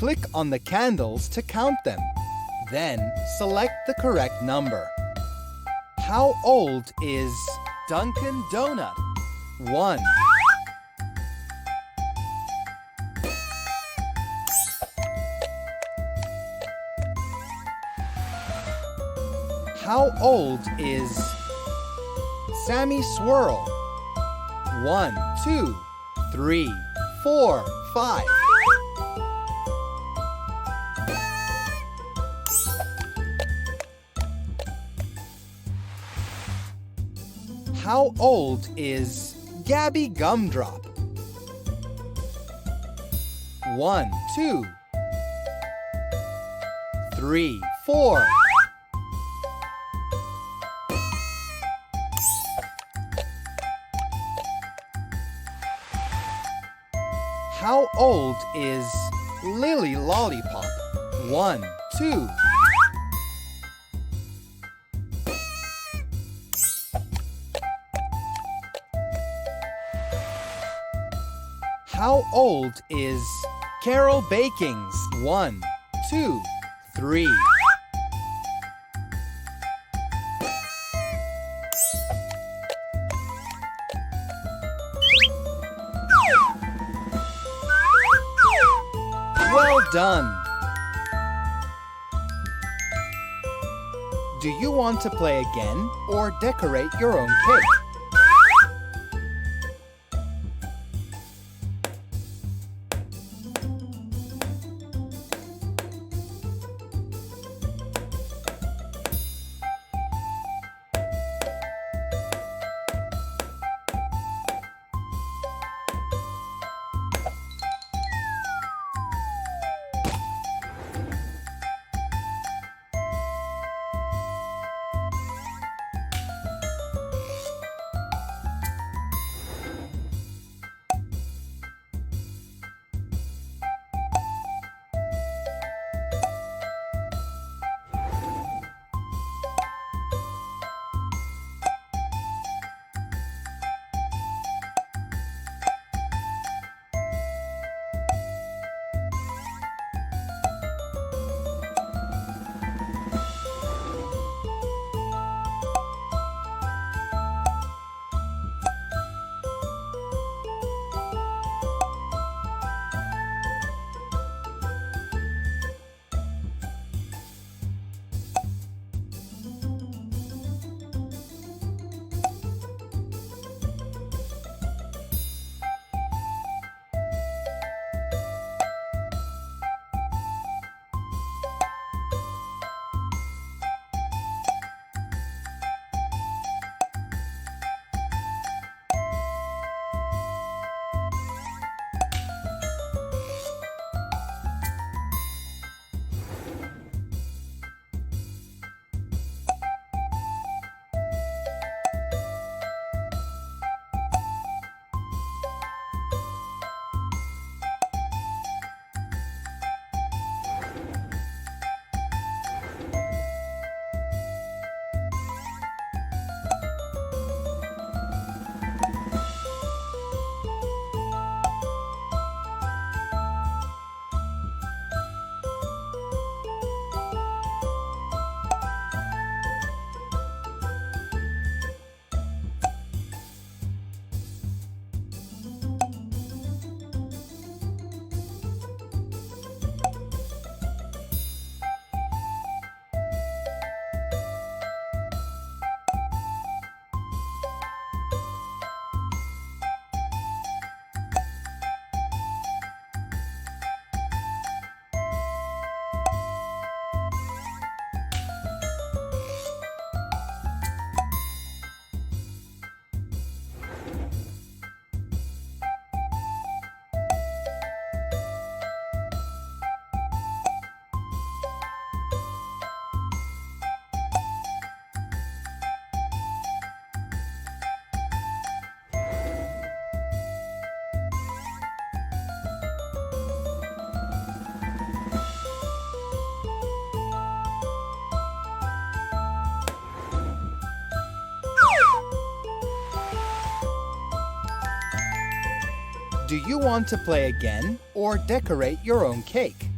Click on the candles to count them. Then select the correct number. How old is Dunkin' Donut? 1. How old is Sammy Swirl? 1, 2, 3, 4, 5. How old is Gabby Gumdrop? 1, 2, 3, 4. How old is Lily Lollipop? 1, 2. How old is Carol Bakings? 1, 2, 3. Well done! Do you want to play again or decorate your own cake? Do you want to play again or decorate your own cake?